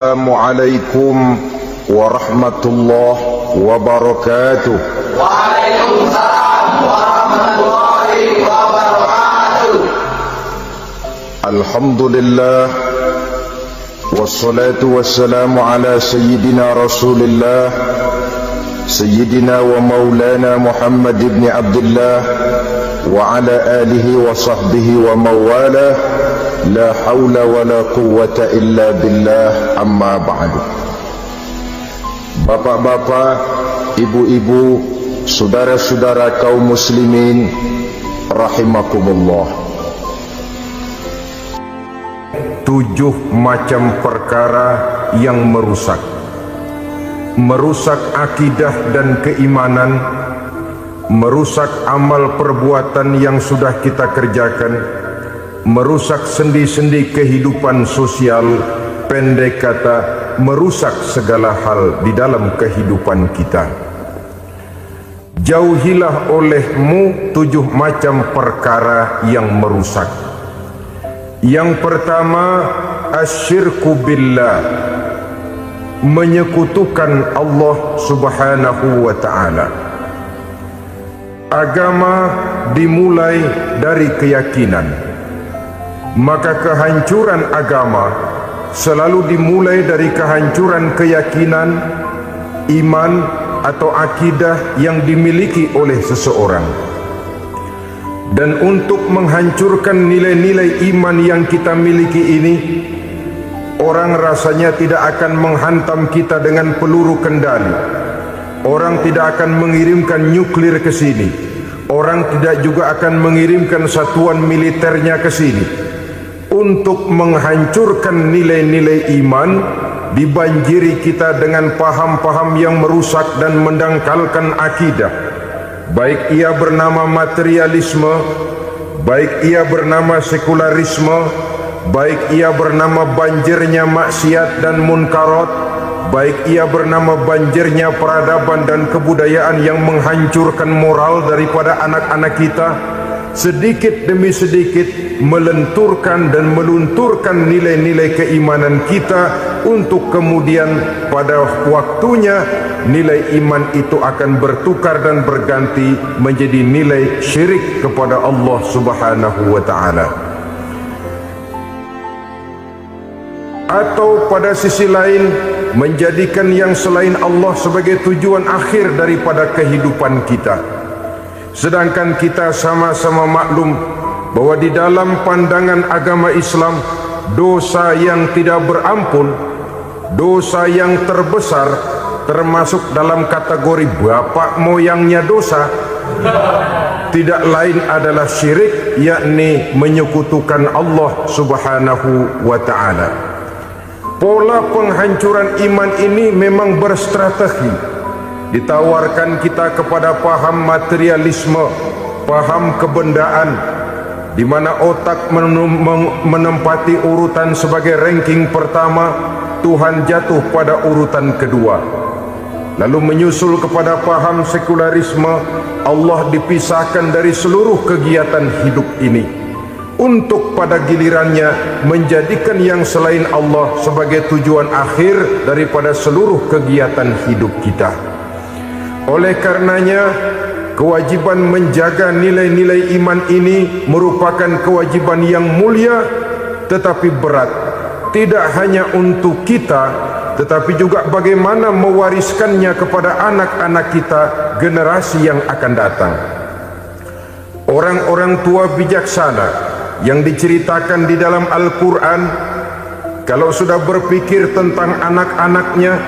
Assalamualaikum warahmatullahi wabarakatuh. Waalaikumsalam warahmatullahi wabarakatuh. Alhamdulillah wassalatu wassalamu ala sayyidina Rasulillah sayyidina wa maulana Muhammad ibn Abdullah wa ala alihi wa sahbihi wa mawalah. La hawla wa la quwwata illa billah, amma ba'du. Bapak-bapak, ibu-ibu, saudara-saudara kaum muslimin rahimakumullah. 7 macam perkara yang merusak akidah dan keimanan, merusak amal perbuatan yang sudah kita kerjakan, merusak sendi-sendi kehidupan sosial, pendek kata merusak segala hal di dalam kehidupan kita. Jauhilah olehmu 7 macam perkara yang merusak. Yang pertama, asyirku billah, menyekutukan Allah subhanahu wa ta'ala. Agama dimulai dari keyakinan, maka kehancuran agama selalu dimulai dari kehancuran keyakinan, iman atau akidah yang dimiliki oleh seseorang. Dan untuk menghancurkan nilai-nilai iman yang kita miliki ini, orang rasanya tidak akan menghantam kita dengan peluru kendali. Orang tidak akan mengirimkan nuklir ke sini. Orang tidak juga akan mengirimkan satuan militernya ke sini untuk menghancurkan nilai-nilai iman. Dibanjiri kita dengan paham-paham yang merusak dan mendangkalkan akidah, baik ia bernama materialisme, baik ia bernama sekularisme, baik ia bernama banjirnya maksiat dan munkarat, baik ia bernama banjirnya peradaban dan kebudayaan yang menghancurkan moral daripada anak-anak kita. Sedikit demi sedikit melenturkan dan melunturkan nilai-nilai keimanan kita, untuk kemudian pada waktunya nilai iman itu akan bertukar dan berganti menjadi nilai syirik kepada Allah subhanahu wa ta'ala. Atau pada sisi lain, menjadikan yang selain Allah sebagai tujuan akhir daripada kehidupan kita. Sedangkan kita sama-sama maklum bahwa di dalam pandangan agama Islam, dosa yang tidak berampun, dosa yang terbesar, termasuk dalam kategori bapak moyangnya dosa, tidak lain adalah syirik, yakni menyekutukan Allah subhanahu wa ta'ala. Pola penghancuran iman ini memang berstrategi. Ditawarkan kita kepada paham materialisme, paham kebendaan, di mana otak menempati urutan sebagai ranking pertama, Tuhan jatuh pada urutan kedua. Lalu menyusul kepada paham sekularisme, Allah dipisahkan dari seluruh kegiatan hidup ini, untuk pada gilirannya menjadikan yang selain Allah sebagai tujuan akhir daripada seluruh kegiatan hidup kita. Oleh karenanya, kewajiban menjaga nilai-nilai iman ini merupakan kewajiban yang mulia tetapi berat. Tidak hanya untuk kita, tetapi juga bagaimana mewariskannya kepada anak-anak kita, generasi yang akan datang. Orang-orang tua bijaksana yang diceritakan di dalam Al-Quran, kalau sudah berpikir tentang anak-anaknya,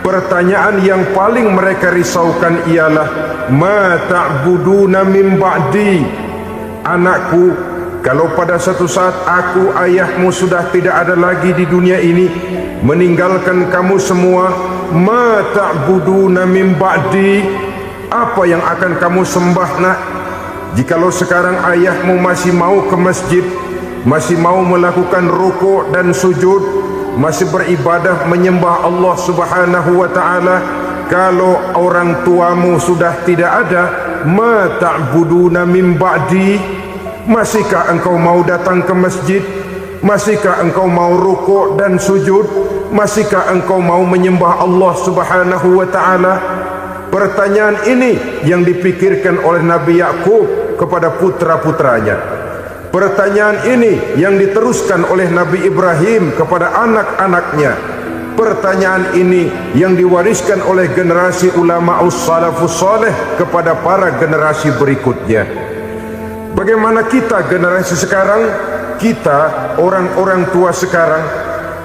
pertanyaan yang paling mereka risaukan ialah, ma ta'buduna min ba'di. Anakku, kalau pada satu saat aku, ayahmu sudah tidak ada lagi di dunia ini, meninggalkan kamu semua, ma ta'buduna min ba'di, apa yang akan kamu sembah nak? Jikalau sekarang ayahmu masih mau ke masjid, masih mau melakukan rukuk dan sujud, masih beribadah menyembah Allah subhanahu wa ta'ala, kalau orang tuamu sudah tidak ada, ma ta'buduna min ba'di, masihkah engkau mau datang ke masjid? Masihkah engkau mau rukuk dan sujud? masihkah engkau mau menyembah Allah Subhanahu wa ta'ala? Pertanyaan ini yang dipikirkan oleh Nabi Yakub kepada putra-putranya. Pertanyaan ini yang diteruskan oleh Nabi Ibrahim kepada anak-anaknya. Pertanyaan ini yang diwariskan oleh generasi ulama salafus saleh kepada para generasi berikutnya. Bagaimana kita generasi sekarang? Kita orang-orang tua sekarang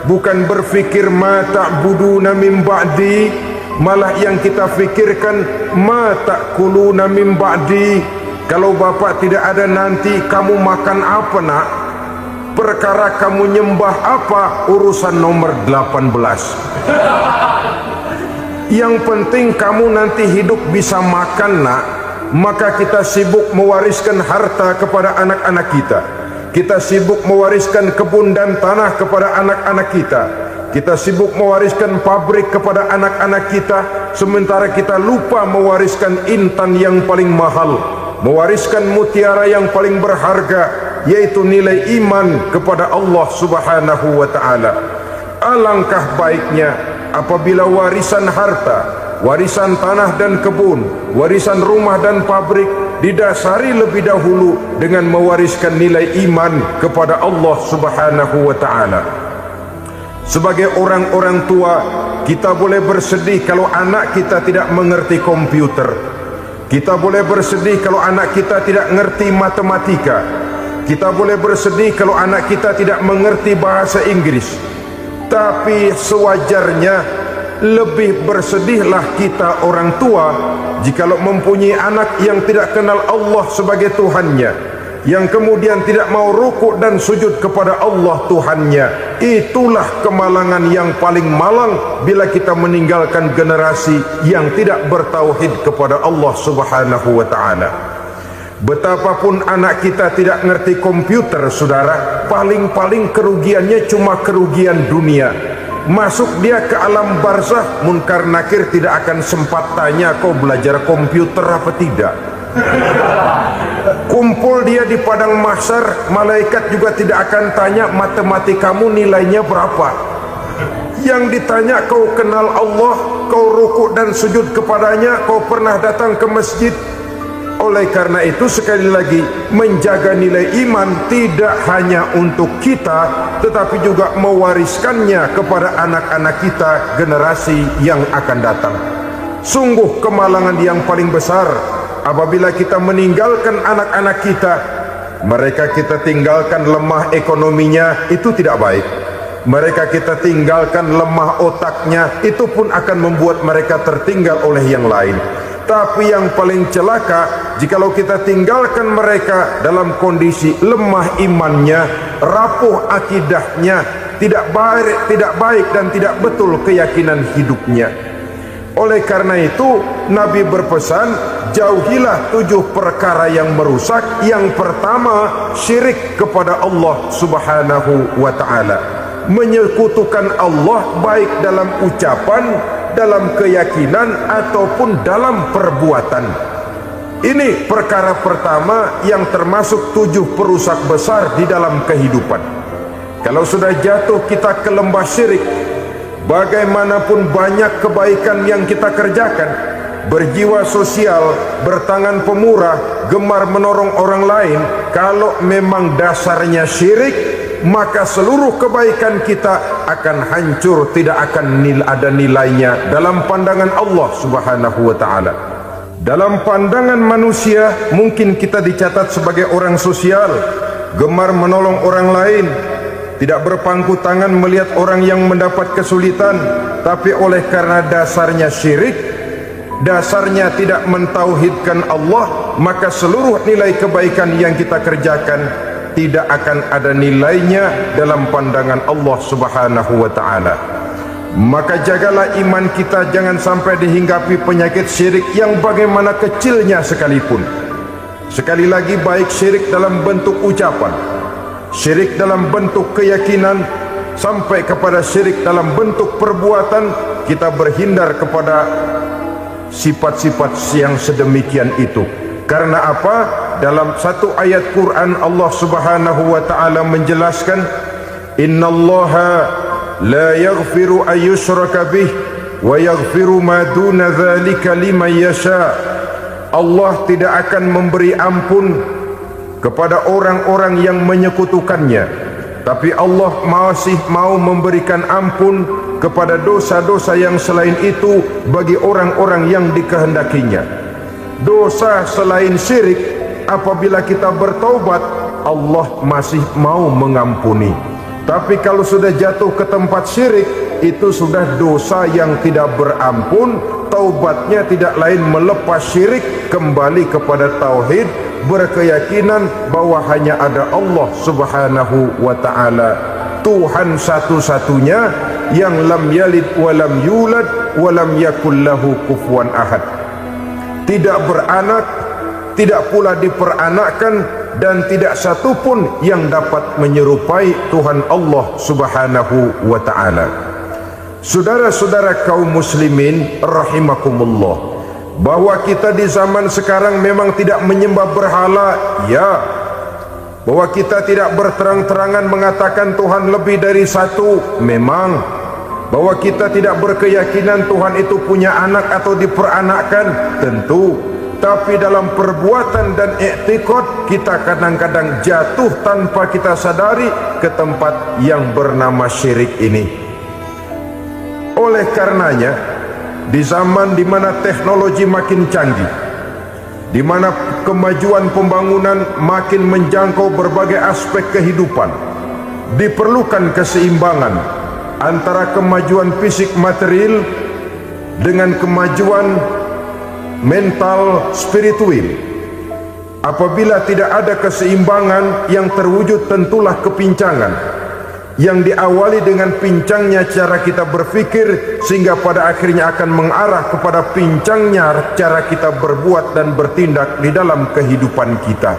bukan berfikir ma ta'buduna min ba'di, malah yang kita fikirkan ma ta'kuluna min ba'di. Kalau bapak tidak ada nanti kamu makan apa nak? Perkara kamu nyembah apa urusan nomor 18. Yang penting kamu nanti hidup bisa makan nak. Maka kita sibuk mewariskan harta kepada anak-anak kita. Kita sibuk mewariskan kebun dan tanah kepada anak-anak kita. Kita sibuk mewariskan pabrik kepada anak-anak kita, sementara kita lupa mewariskan intan yang paling mahal, mewariskan mutiara yang paling berharga, yaitu nilai iman kepada Allah Subhanahu wa ta'ala. Alangkah baiknya apabila warisan harta, warisan tanah dan kebun, warisan rumah dan pabrik didasari lebih dahulu dengan mewariskan nilai iman kepada Allah Subhanahu wa ta'ala. Sebagai orang-orang tua, kita boleh bersedih kalau anak kita tidak mengerti komputer. Kita boleh bersedih kalau anak kita tidak mengerti matematika. Kita boleh bersedih kalau anak kita tidak mengerti bahasa Inggris. Tapi sewajarnya lebih bersedihlah kita orang tua jikalau mempunyai anak yang tidak kenal Allah sebagai Tuhannya, yang kemudian tidak mau rukuk dan sujud kepada Allah Tuhannya. Itulah kemalangan yang paling malang bila kita meninggalkan generasi yang tidak bertauhid kepada Allah Subhanahu wa ta'ala. Betapapun anak kita tidak mengerti komputer, saudara, paling-paling kerugiannya cuma kerugian dunia. Masuk dia ke alam barzah, munkar nakir tidak akan sempat tanya kau belajar komputer apa tidak. Kumpul dia di padang mahsyar, malaikat juga tidak akan tanya matematikamu nilainya berapa. Yang ditanya kau kenal Allah, kau rukuk dan sujud kepadanya, kau pernah datang ke masjid. Oleh karena itu sekali lagi, menjaga nilai iman tidak hanya untuk kita, tetapi juga mewariskannya kepada anak-anak kita generasi yang akan datang. Sungguh kemalangan yang paling besar apabila kita meninggalkan anak-anak kita. Mereka kita tinggalkan lemah ekonominya, itu tidak baik. Mereka kita tinggalkan lemah otaknya, itu pun akan membuat mereka tertinggal oleh yang lain. Tapi yang paling celaka jikalau kita tinggalkan mereka dalam kondisi lemah imannya, rapuh akidahnya, tidak baik dan tidak betul keyakinan hidupnya. Oleh karena itu Nabi berpesan, jauhilah 7 perkara yang merusak. Yang pertama, syirik kepada Allah Subhanahu wa ta'ala, menyekutukan Allah baik dalam ucapan, dalam keyakinan ataupun dalam perbuatan. Ini perkara pertama yang termasuk 7 perusak besar di dalam kehidupan. Kalau sudah jatuh kita ke lembah syirik, bagaimanapun banyak kebaikan yang kita kerjakan, berjiwa sosial, bertangan pemurah, gemar menolong orang lain, kalau memang dasarnya syirik, maka seluruh kebaikan kita akan hancur, tidak akan ada nilainya dalam pandangan Allah Subhanahu wa ta'ala. Dalam pandangan manusia mungkin kita dicatat sebagai orang sosial, gemar menolong orang lain, tidak berpangku tangan melihat orang yang mendapat kesulitan. Tapi oleh karena dasarnya syirik, dasarnya tidak mentauhidkan Allah, maka seluruh nilai kebaikan yang kita kerjakan tidak akan ada nilainya dalam pandangan Allah Subhanahu wa ta'ala. Maka jagalah iman kita jangan sampai dihinggapi penyakit syirik yang bagaimana kecilnya sekalipun. Sekali lagi, baik syirik dalam bentuk ucapan, syirik dalam bentuk keyakinan, sampai kepada syirik dalam bentuk perbuatan, kita berhindar kepada sifat-sifat yang sedemikian itu. Karena apa? Dalam satu ayat Quran Allah Subhanahu wa ta'ala menjelaskan, innallaha la yaghfiru an yushraka bih wa yaghfiru ma duna dzalika liman yasha. Allah tidak akan memberi ampun kepada orang-orang yang menyekutukannya, tapi Allah masih mau memberikan ampun kepada dosa-dosa yang selain itu bagi orang-orang yang dikehendakinya. Dosa selain syirik, apabila kita bertaubat, Allah masih mau mengampuni. Tapi kalau sudah jatuh ke tempat syirik, itu sudah dosa yang tidak berampun. Taubatnya tidak lain melepas syirik, kembali kepada tauhid, berkeyakinan bahwa hanya ada Allah Subhanahu wa ta'ala, Tuhan satu-satunya yang lam yalid walam yulad walam yakul lahu kufuwan ahad. Tidak beranak, tidak pula diperanakkan, dan tidak satupun yang dapat menyerupai Tuhan Allah Subhanahu wa ta'ala. Saudara-saudara kaum muslimin rahimakumullah, bahwa kita di zaman sekarang memang tidak menyembah berhala, ya. Bahwa kita tidak berterang-terangan mengatakan Tuhan lebih dari satu, memang. Bahwa kita tidak berkeyakinan Tuhan itu punya anak atau diperanakkan, tentu. Tapi dalam perbuatan dan i'tiqad, kita kadang-kadang jatuh tanpa kita sadari ke tempat yang bernama syirik ini. Oleh karenanya, di zaman di mana teknologi makin canggih, di mana kemajuan pembangunan makin menjangkau berbagai aspek kehidupan, diperlukan keseimbangan antara kemajuan fisik material dengan kemajuan mental spiritual. Apabila tidak ada keseimbangan, yang terwujud tentulah kepincangan, yang diawali dengan pincangnya cara kita berfikir, sehingga pada akhirnya akan mengarah kepada pincangnya cara kita berbuat dan bertindak di dalam kehidupan kita.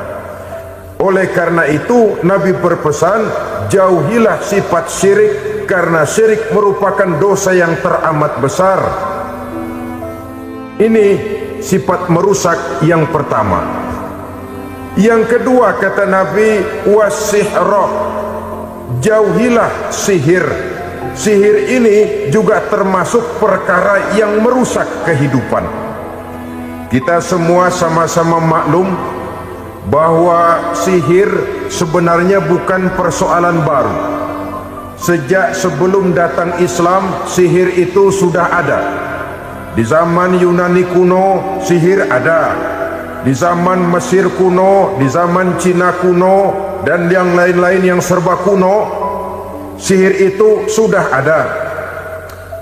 Oleh karena itu, Nabi berpesan, jauhilah sifat syirik, karena syirik merupakan dosa yang teramat besar. Ini sifat merusak yang pertama. Yang kedua, kata Nabi, wasihra, jauhilah sihir. Sihir ini juga termasuk perkara yang merusak kehidupan. Kita semua sama-sama maklum bahwa sihir sebenarnya bukan persoalan baru. Sejak sebelum datang Islam, sihir itu sudah ada. Di zaman Yunani kuno, sihir ada. Di zaman Mesir kuno, di zaman Cina kuno, dan yang lain-lain yang serba kuno, sihir itu sudah ada.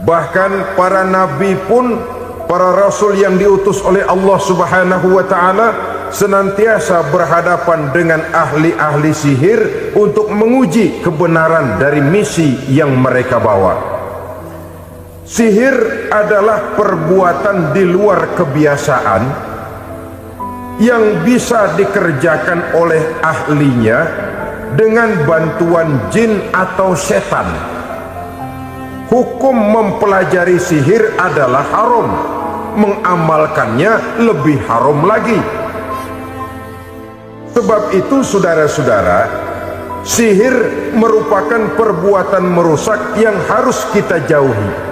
Bahkan para nabi pun, para rasul yang diutus oleh Allah Subhanahu wa ta'ala, senantiasa berhadapan dengan ahli-ahli sihir untuk menguji kebenaran dari misi yang mereka bawa. Sihir adalah perbuatan di luar kebiasaan yang bisa dikerjakan oleh ahlinya dengan bantuan jin atau setan. Hukum mempelajari sihir adalah haram, mengamalkannya lebih haram lagi. Sebab itu saudara-saudara, sihir merupakan perbuatan merusak yang harus kita jauhi.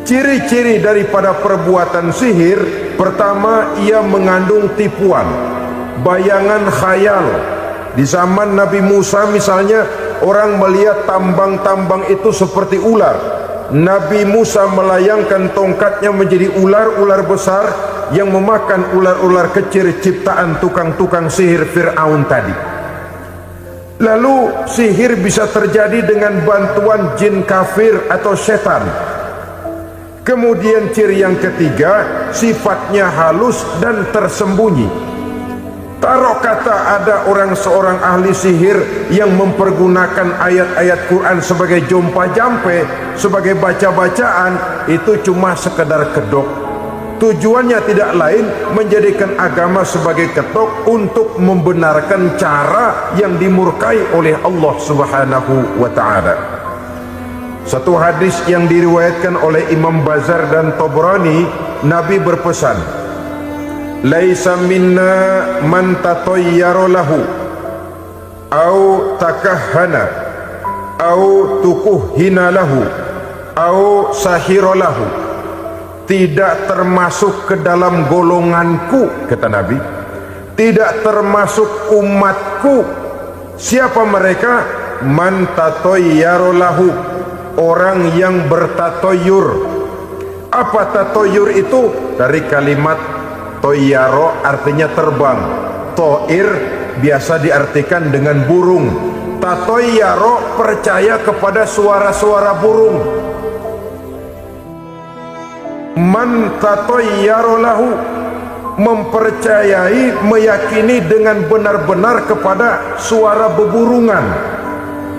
Ciri-ciri daripada perbuatan sihir, pertama, ia mengandung tipuan, bayangan khayal. Di zaman Nabi Musa misalnya, orang melihat tambang-tambang itu seperti ular. Nabi Musa melayangkan tongkatnya menjadi ular-ular besar yang memakan ular-ular kecil ciptaan tukang-tukang sihir Fir'aun tadi. Lalu sihir bisa terjadi dengan bantuan jin kafir atau setan. Kemudian ciri yang ketiga, sifatnya halus dan tersembunyi. Taruh kata ada seorang ahli sihir yang mempergunakan ayat-ayat Quran sebagai jompa-jampe, sebagai baca-bacaan, itu cuma sekedar kedok. Tujuannya tidak lain menjadikan agama sebagai ketok untuk membenarkan cara yang dimurkai oleh Allah Subhanahu wa ta'ala. Satu hadis yang diriwayatkan oleh Imam Bazar dan Tabrani, Nabi berpesan, laisa minna man tatayyara lahu au takahhana au tukuhina lahu au sahira lahu, tidak termasuk ke dalam golonganku, kata Nabi, tidak termasuk umatku. Siapa mereka? Man tatoyyara lahu, orang yang bertatoyur. Apa tatoyur itu? Dari kalimat toyaro, artinya terbang. Toir biasa diartikan dengan burung. Tatoyaro percaya kepada suara-suara burung. Man tatoyyara lahu, mempercayai, meyakini dengan benar-benar kepada suara beburungan.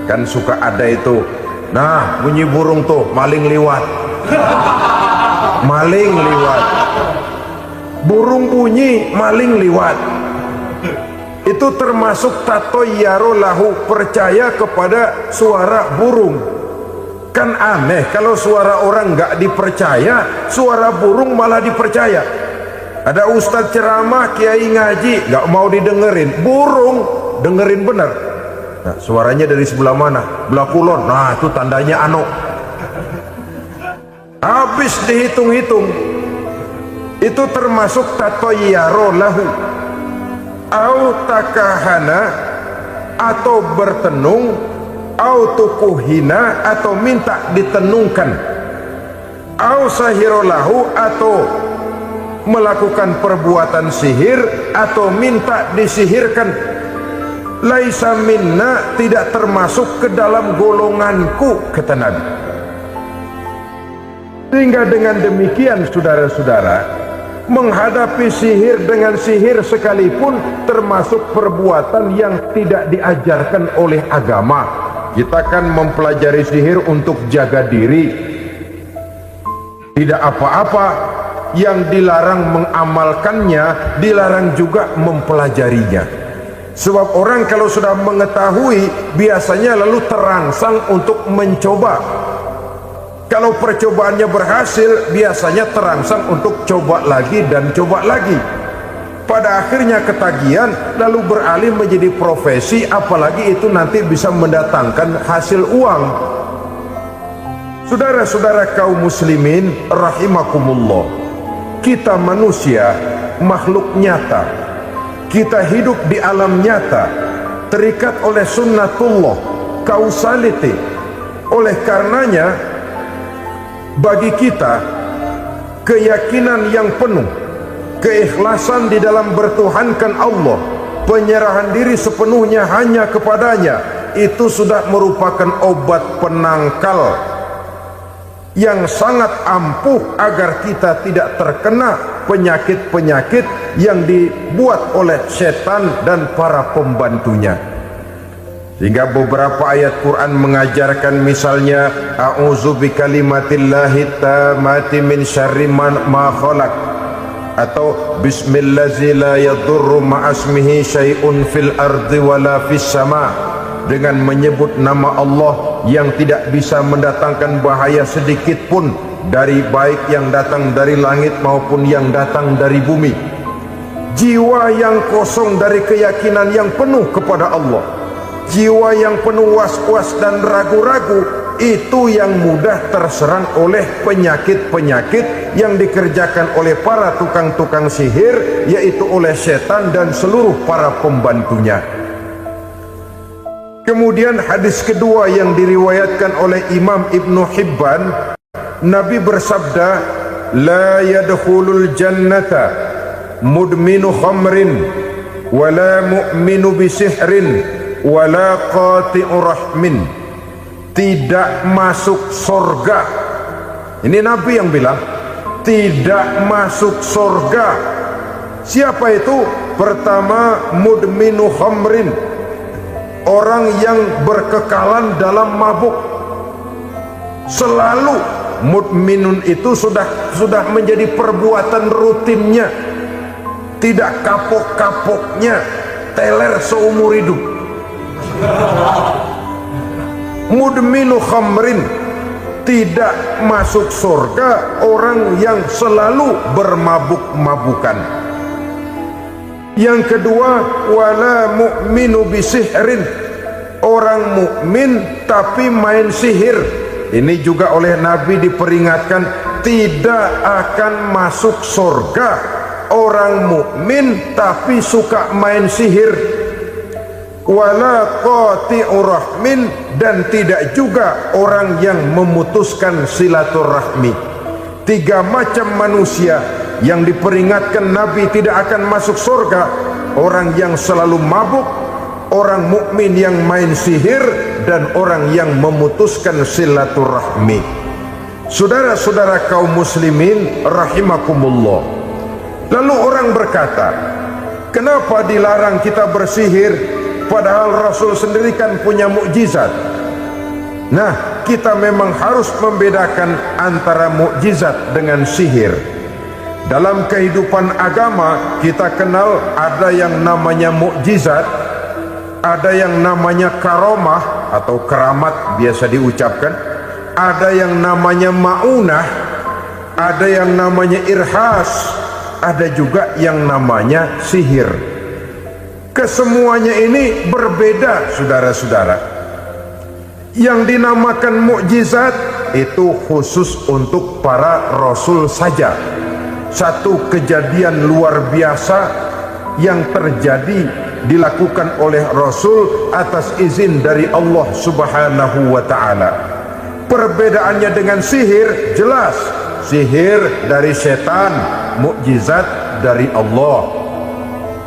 Kan suka ada itu, nah bunyi burung tuh, maling liwat. Maling liwat, burung bunyi, maling liwat. Itu termasuk tatoyyara lahu, percaya kepada suara burung. Kan aneh kalau suara orang nggak dipercaya, suara burung malah dipercaya. Ada ustadz ceramah, kiai ngaji, nggak mau didengerin, burung dengerin bener. Nah, suaranya dari sebelah mana? Belah kulon. Nah, itu tandanya anu. Habis dihitung-hitung, itu termasuk tatoyyara lahu. Au takahana, atau bertenung, au tukuhina, atau minta ditenungkan, au sahira lahu, atau melakukan perbuatan sihir, atau minta disihirkan. Laisa minna, tidak termasuk ke dalam golonganku, kata Nabi. Sehingga dengan demikian, saudara-saudara, menghadapi sihir dengan sihir sekalipun termasuk perbuatan yang tidak diajarkan oleh agama. Kita kan mempelajari sihir untuk jaga diri, tidak apa-apa. Yang dilarang mengamalkannya, dilarang juga mempelajarinya. Sebab orang kalau sudah mengetahui, biasanya lalu terangsang untuk mencoba. Kalau percobaannya berhasil, biasanya terangsang untuk coba lagi dan coba lagi. Pada akhirnya ketagihan, lalu beralih menjadi profesi, apalagi itu nanti bisa mendatangkan hasil uang. Saudara-saudara kaum muslimin rahimakumullah, kita manusia makhluk nyata, kita hidup di alam nyata, terikat oleh sunnatullah, causality. Oleh karenanya, bagi kita keyakinan yang penuh, keikhlasan di dalam bertuhankan Allah, penyerahan diri sepenuhnya hanya kepadanya, itu sudah merupakan obat penangkal yang sangat ampuh agar kita tidak terkena penyakit-penyakit yang dibuat oleh setan dan para pembantunya. Sehingga beberapa ayat Quran mengajarkan, misalnya a'udzu bikalimatillahi tammati min syarri ma khalaq, atau bismillazi la yadurru ma'asmihi syai'un fil ardi wala fis sama, dengan menyebut nama Allah yang tidak bisa mendatangkan bahaya sedikit pun, dari baik yang datang dari langit maupun yang datang dari bumi. Jiwa yang kosong dari keyakinan yang penuh kepada Allah, jiwa yang penuh was-was dan ragu-ragu, itu yang mudah terserang oleh penyakit-penyakit yang dikerjakan oleh para tukang-tukang sihir, yaitu oleh setan dan seluruh para pembantunya. Kemudian hadis kedua yang diriwayatkan oleh Imam Ibnu Hibban, Nabi bersabda, la yadkhulul jannata mudminu khamrin wala mu'minu bisihrin wala qati'u rahmin. Tidak masuk surga. Ini Nabi yang bilang, tidak masuk surga. Siapa itu? Pertama, mudminu khamrin, orang yang berkekalan dalam mabuk. Selalu mudminun itu sudah menjadi perbuatan rutinnya, tidak kapok-kapoknya, teler seumur hidup. Mudminu khamrin, tidak masuk surga orang yang selalu bermabuk-mabukan. Yang kedua, wala mu'minu bisihrin, orang mukmin tapi main sihir. Ini juga oleh Nabi diperingatkan, tidak akan masuk surga orang mukmin tapi suka main sihir. Wala qati'u rahmin, dan tidak juga orang yang memutuskan silaturahmi. 3 macam manusia yang diperingatkan Nabi tidak akan masuk surga: orang yang selalu mabuk, orang mukmin yang main sihir, dan orang yang memutuskan silaturahmi. Saudara-saudara kaum muslimin rahimakumullah. Lalu orang berkata, kenapa dilarang kita bersihir padahal Rasul sendiri kan punya mukjizat? Nah, kita memang harus membedakan antara mukjizat dengan sihir. Dalam kehidupan agama kita kenal ada yang namanya mukjizat, ada yang namanya karomah atau keramat biasa diucapkan, ada yang namanya maunah, ada yang namanya irhas, ada juga yang namanya sihir. Kesemuanya ini berbeda, saudara-saudara. Yang dinamakan mukjizat itu khusus untuk para rasul saja. Satu kejadian luar biasa yang terjadi dilakukan oleh rasul atas izin dari Allah Subhanahu wa ta'ala. Perbedaannya dengan sihir jelas. Sihir dari setan, mukjizat dari Allah.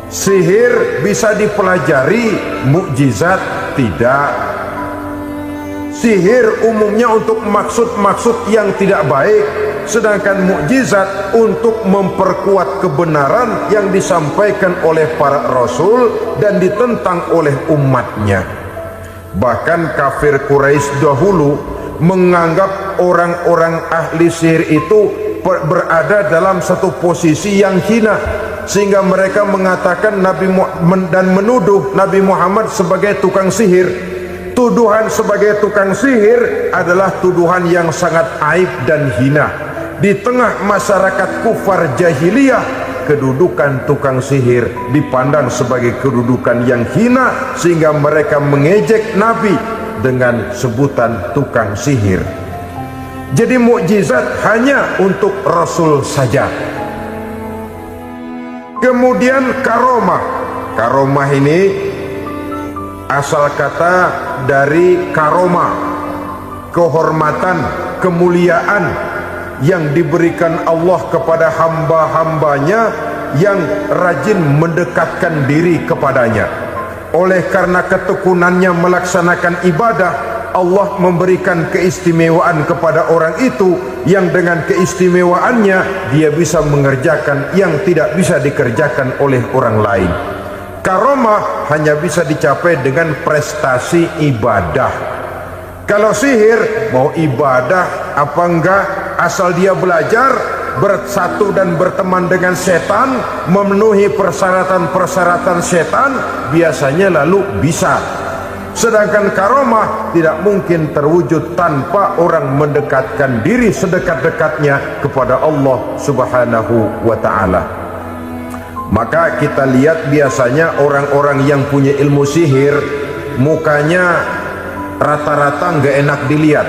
Sihir bisa dipelajari, mukjizat tidak. Sihir umumnya untuk maksud-maksud yang tidak baik, sedangkan mukjizat untuk memperkuat kebenaran yang disampaikan oleh para rasul dan ditentang oleh umatnya. Bahkan kafir Quraisy dahulu menganggap orang-orang ahli sihir itu berada dalam satu posisi yang hina, sehingga mereka mengatakan Nabi Muhammad dan menuduh Nabi Muhammad sebagai tukang sihir. Tuduhan sebagai tukang sihir adalah tuduhan yang sangat aib dan hina. Di tengah masyarakat kufar jahiliyah, kedudukan tukang sihir dipandang sebagai kedudukan yang hina, sehingga mereka mengejek Nabi dengan sebutan tukang sihir. Jadi mukjizat hanya untuk Rasul saja. Kemudian karomah. Karomah ini asal kata dari karoma, kehormatan, kemuliaan yang diberikan Allah kepada hamba-hambanya yang rajin mendekatkan diri kepadanya. Oleh karena ketekunannya melaksanakan ibadah, Allah memberikan keistimewaan kepada orang itu, yang dengan keistimewaannya dia bisa mengerjakan yang tidak bisa dikerjakan oleh orang lain. Karomah hanya bisa dicapai dengan prestasi ibadah. Kalau sihir, mau ibadah apa enggak, asal dia belajar, bersatu dan berteman dengan setan, memenuhi persyaratan-persyaratan setan, biasanya lalu bisa. Sedangkan karomah tidak mungkin terwujud tanpa orang mendekatkan diri sedekat-dekatnya kepada Allah Subhanahu wa ta'ala. Maka kita lihat biasanya orang-orang yang punya ilmu sihir, mukanya rata-rata nggak enak dilihat.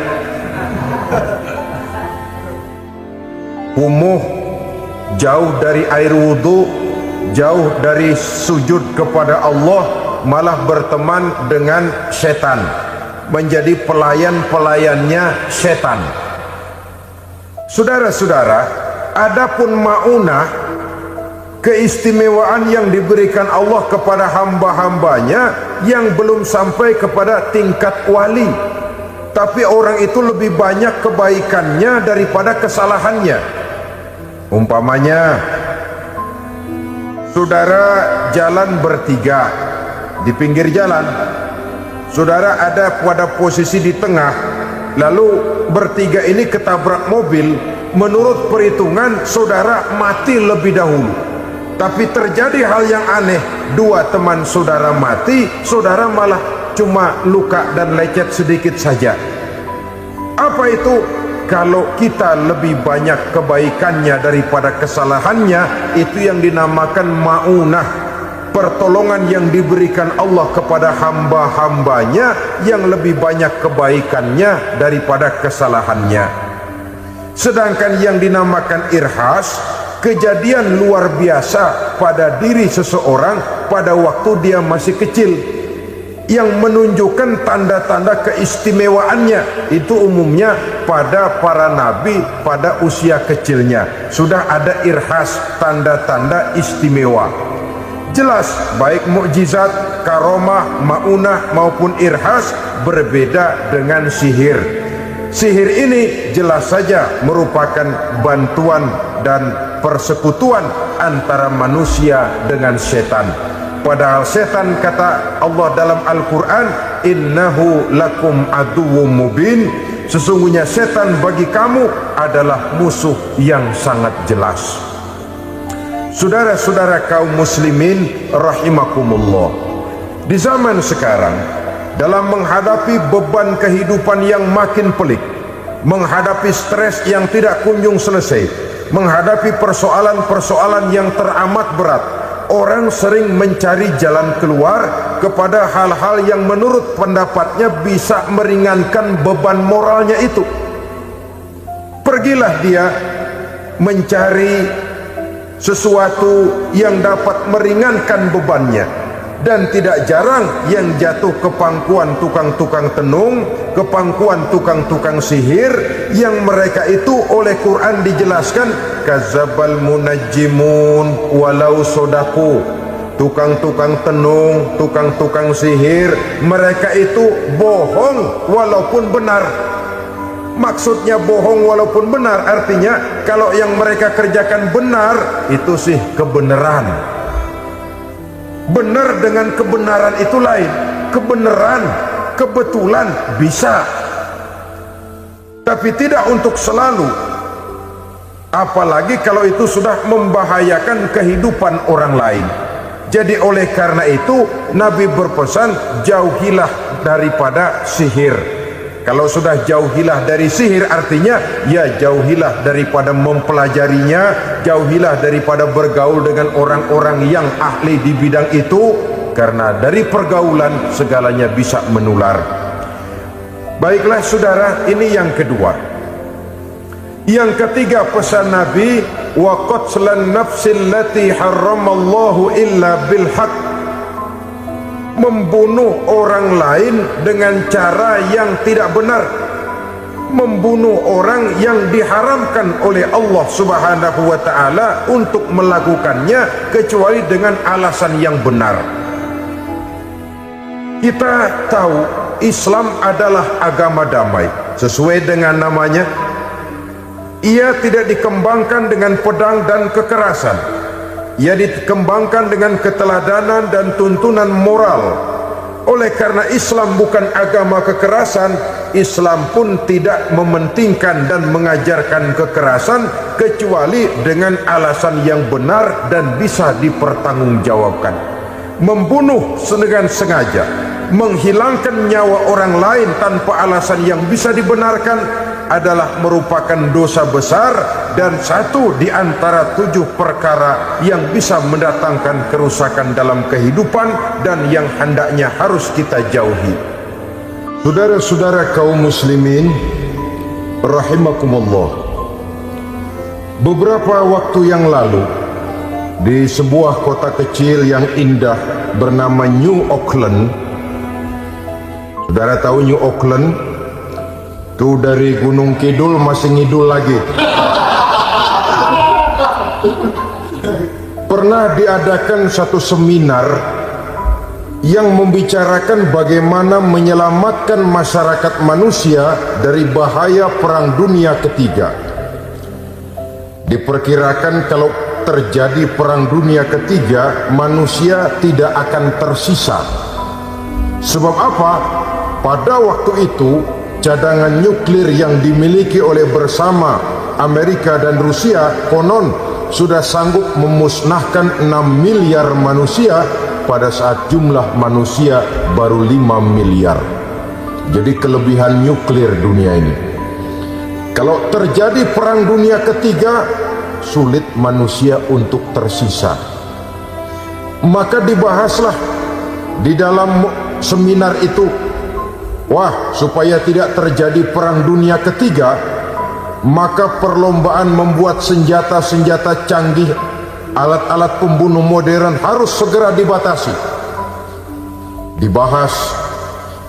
Kumuh, jauh dari air wudhu, jauh dari sujud kepada Allah, malah berteman dengan setan, menjadi pelayan-pelayannya setan. Saudara-saudara, adapun maunah, keistimewaan yang diberikan Allah kepada hamba-hambanya yang belum sampai kepada tingkat wali, tapi orang itu lebih banyak kebaikannya daripada kesalahannya. Umpamanya, saudara jalan bertiga di pinggir jalan, saudara ada pada posisi di tengah, lalu bertiga ini ketabrak mobil. Menurut perhitungan saudara mati lebih dahulu, tapi terjadi hal yang aneh, dua teman saudara mati, saudara malah cuma luka dan lecet sedikit saja. Apa itu? Kalau kita lebih banyak kebaikannya daripada kesalahannya, itu yang dinamakan maunah, pertolongan yang diberikan Allah kepada hamba-hambanya yang lebih banyak kebaikannya daripada kesalahannya. Sedangkan yang dinamakan irhas, kejadian luar biasa pada diri seseorang pada waktu dia masih kecil, yang menunjukkan tanda-tanda keistimewaannya. Itu umumnya pada para nabi pada usia kecilnya sudah ada irhas, tanda-tanda istimewa. Jelas baik mukjizat, karomah, maunah maupun irhas berbeda dengan sihir. Sihir ini jelas saja merupakan bantuan dan persekutuan antara manusia dengan setan. Padahal setan, kata Allah dalam Al-Quran, innahu lakum aduwwum mubin, sesungguhnya setan bagi kamu adalah musuh yang sangat jelas. Saudara-saudara kaum muslimin rahimakumullah, di zaman sekarang dalam menghadapi beban kehidupan yang makin pelik, menghadapi stres yang tidak kunjung selesai, menghadapi persoalan-persoalan yang teramat berat, orang sering mencari jalan keluar kepada hal-hal yang menurut pendapatnya bisa meringankan beban moralnya itu. Pergilah dia mencari sesuatu yang dapat meringankan bebannya. Dan tidak jarang yang jatuh ke pangkuan tukang-tukang tenung, ke pangkuan tukang-tukang sihir, yang mereka itu oleh Quran dijelaskan kazabal munajjimun walau sodaku. Tukang-tukang tenung, tukang-tukang sihir, mereka itu bohong walaupun benar. Maksudnya bohong walaupun benar artinya kalau yang mereka kerjakan benar, itu sih kebenaran. Benar dengan kebenaran itu lain. Kebenaran, kebetulan bisa, tapi tidak untuk selalu. Apalagi kalau itu sudah membahayakan kehidupan orang lain. Jadi oleh karena itu Nabi berpesan, jauhilah daripada sihir. Kalau sudah jauhilah dari sihir artinya ya jauhilah daripada mempelajarinya, jauhilah daripada bergaul dengan orang-orang yang ahli di bidang itu, karena dari pergaulan segalanya bisa menular. Baiklah saudara, ini yang kedua. Yang ketiga pesan Nabi, wa qatlan nafsil lati harramallahu illa bil haqq, membunuh orang lain dengan cara yang tidak benar, membunuh orang yang diharamkan oleh Allah Subhanahu wa ta'ala untuk melakukannya kecuali dengan alasan yang benar. Kita tahu Islam adalah agama damai. Sesuai dengan namanya, ia tidak dikembangkan dengan pedang dan kekerasan. Ia dikembangkan dengan keteladanan dan tuntunan moral. Oleh karena Islam bukan agama kekerasan, Islam pun tidak mementingkan dan mengajarkan kekerasan kecuali dengan alasan yang benar dan bisa dipertanggungjawabkan. Membunuh dengan sengaja, menghilangkan nyawa orang lain tanpa alasan yang bisa dibenarkan adalah merupakan dosa besar dan satu di antara 7 perkara yang bisa mendatangkan kerusakan dalam kehidupan dan yang hendaknya harus kita jauhi. Saudara-saudara kaum muslimin rahimakumullah, beberapa waktu yang lalu di sebuah kota kecil yang indah bernama New Auckland. Saudara tahu New Auckland? Tuh dari Gunung Kidul masih ngidul lagi. Pernah diadakan satu seminar yang membicarakan bagaimana menyelamatkan masyarakat manusia dari bahaya Perang Dunia Ketiga. Diperkirakan kalau terjadi Perang Dunia Ketiga, manusia tidak akan tersisa. Sebab apa? Pada waktu itu cadangan nuklir yang dimiliki oleh bersama Amerika dan Rusia konon sudah sanggup memusnahkan 6 miliar manusia pada saat jumlah manusia baru 5 miliar. Jadi kelebihan nuklir dunia ini. Kalau terjadi Perang Dunia Ketiga, sulit manusia untuk tersisa. Maka dibahaslah di dalam seminar itu, wah, supaya tidak terjadi perang dunia ketiga, maka perlombaan membuat senjata-senjata canggih, alat-alat pembunuh modern harus segera dibatasi. Dibahas,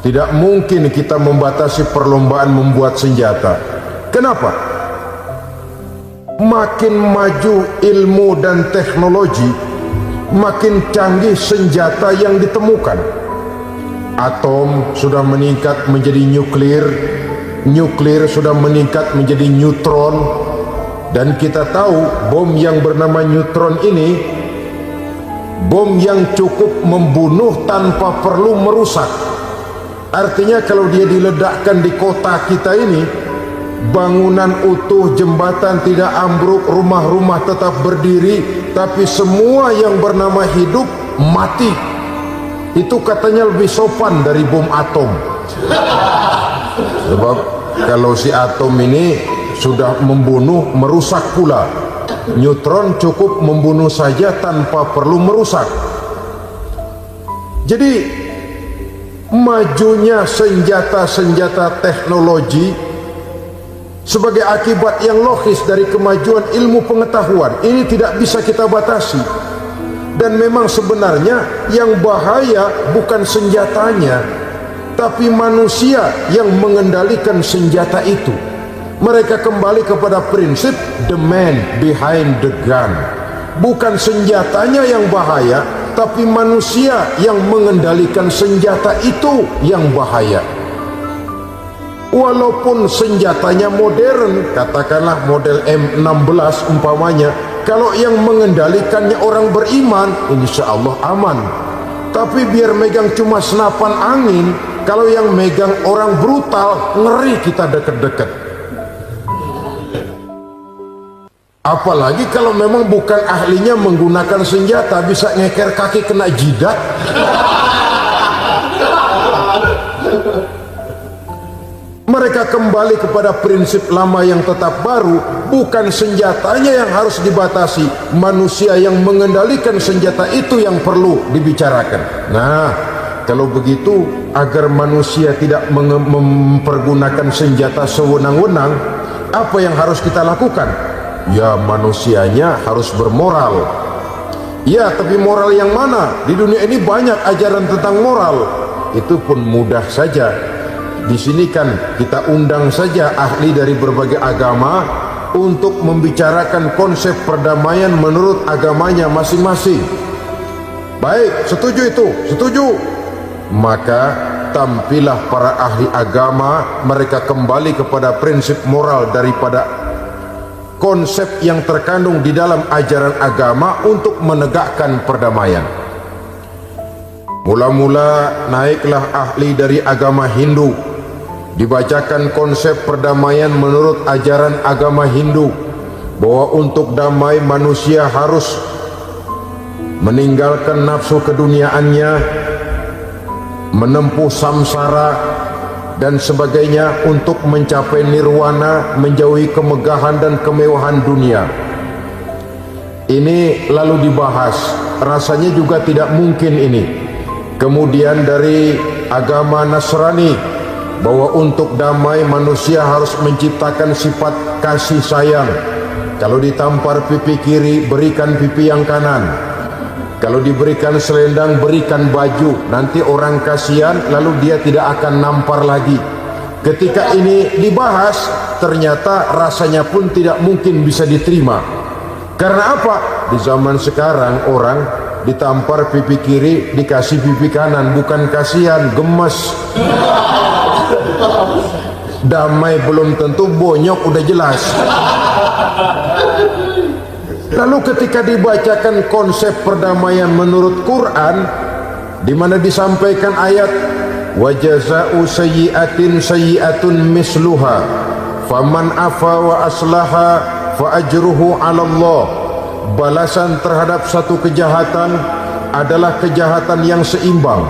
tidak mungkin kita membatasi perlombaan membuat senjata. Kenapa? Makin maju ilmu dan teknologi, makin canggih senjata yang ditemukan. Atom sudah meningkat menjadi nuklir, nuklir sudah meningkat menjadi neutron, dan kita tahu bom yang bernama neutron ini bom yang cukup membunuh tanpa perlu merusak. Artinya kalau dia diledakkan di kota kita ini, bangunan utuh, jembatan tidak ambruk, rumah-rumah tetap berdiri, tapi semua yang bernama hidup mati. Itu katanya lebih sopan dari bom atom. Sebab kalau si atom ini sudah membunuh, merusak pula. Neutron cukup membunuh saja tanpa perlu merusak. Jadi majunya senjata-senjata teknologi sebagai akibat yang logis dari kemajuan ilmu pengetahuan ini tidak bisa kita batasi. Dan memang sebenarnya yang bahaya bukan senjatanya, tapi manusia yang mengendalikan senjata itu. Mereka kembali kepada prinsip the man behind the gun. Bukan senjatanya yang bahaya, tapi manusia yang mengendalikan senjata itu yang bahaya. Walaupun senjatanya modern, katakanlah model M16 umpamanya, kalau yang mengendalikannya orang beriman, insya Allah aman. Tapi biar megang cuma senapan angin, kalau yang megang orang brutal, ngeri kita deket-deket. Apalagi kalau memang bukan ahlinya menggunakan senjata, bisa ngeker kaki kena jidat. Mereka kembali kepada prinsip lama yang tetap baru, bukan senjatanya yang harus dibatasi, manusia yang mengendalikan senjata itu yang perlu dibicarakan. Nah, kalau begitu, agar manusia tidak mempergunakan senjata sewenang-wenang, apa yang harus kita lakukan? Ya, manusianya harus bermoral. Ya, tapi moral yang mana? Di dunia ini banyak ajaran tentang moral. Itu pun mudah saja. Di sini kan kita undang saja ahli dari berbagai agama untuk membicarakan konsep perdamaian menurut agamanya masing-masing. Baik, setuju itu, setuju. Maka tampillah para ahli agama, mereka kembali kepada prinsip moral daripada konsep yang terkandung di dalam ajaran agama untuk menegakkan perdamaian. Mula-mula naiklah ahli dari agama Hindu, dibacakan konsep perdamaian menurut ajaran agama Hindu, bahwa untuk damai manusia harus meninggalkan nafsu keduniaannya, menempuh samsara dan sebagainya untuk mencapai nirwana, menjauhi kemegahan dan kemewahan dunia. Ini lalu dibahas, rasanya juga tidak mungkin ini. Kemudian dari agama Nasrani, bahwa untuk damai manusia harus menciptakan sifat kasih sayang. Kalau ditampar pipi kiri, berikan pipi yang kanan. Kalau diberikan selendang, berikan baju. Nanti orang kasihan, lalu dia tidak akan nampar lagi. Ketika ini dibahas, ternyata rasanya pun tidak mungkin bisa diterima. Karena apa? Di zaman sekarang orang ditampar pipi kiri, dikasih pipi kanan. Bukan kasihan, gemes. Damai belum tentu, bonyok udah jelas. Lalu ketika dibacakan konsep perdamaian menurut Quran, di mana disampaikan ayat wa jazaa'u sayyi'atin sayyi'atun misluha faman afa wa aslaha fa ajruhu 'ala Allah. Balasan terhadap satu kejahatan adalah kejahatan yang seimbang,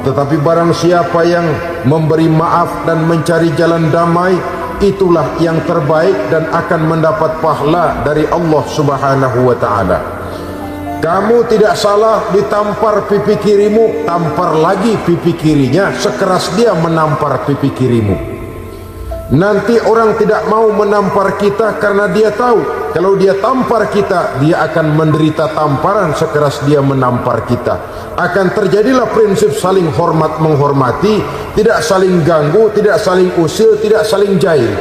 tetapi barang siapa yang memberi maaf dan mencari jalan damai, itulah yang terbaik dan akan mendapat pahala dari Allah Subhanahu wa ta'ala. Kamu tidak salah ditampar pipi kirimu, tampar lagi pipi kirinya sekeras dia menampar pipi kirimu. Nanti orang tidak mau menampar kita karena dia tahu kalau dia tampar kita, dia akan menderita tamparan sekeras dia menampar kita. Akan terjadilah prinsip saling hormat menghormati, tidak saling ganggu, tidak saling usil, tidak saling jahil.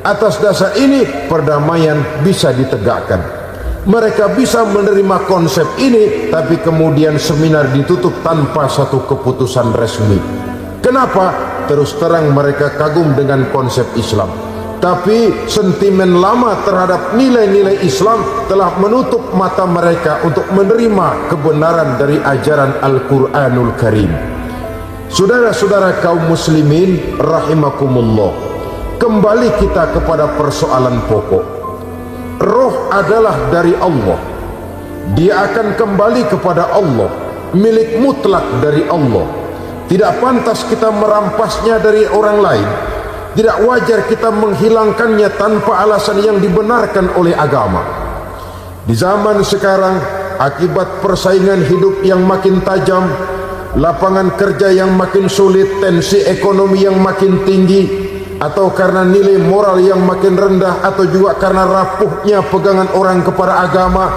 Atas dasar ini perdamaian bisa ditegakkan. Mereka bisa menerima konsep ini, tapi kemudian seminar ditutup tanpa satu keputusan resmi. Kenapa? Terus terang mereka kagum dengan konsep Islam, tapi sentimen lama terhadap nilai-nilai Islam telah menutup mata mereka untuk menerima kebenaran dari ajaran Al-Quranul Karim. Saudara-saudara kaum muslimin rahimakumullah, kembali kita kepada persoalan pokok. Roh adalah dari Allah, dia akan kembali kepada Allah, milik mutlak dari Allah. Tidak pantas kita merampasnya dari orang lain. Tidak wajar kita menghilangkannya tanpa alasan yang dibenarkan oleh agama. Di zaman sekarang, akibat persaingan hidup yang makin tajam, lapangan kerja yang makin sulit, tensi ekonomi yang makin tinggi, atau karena nilai moral yang makin rendah, atau juga karena rapuhnya pegangan orang kepada agama,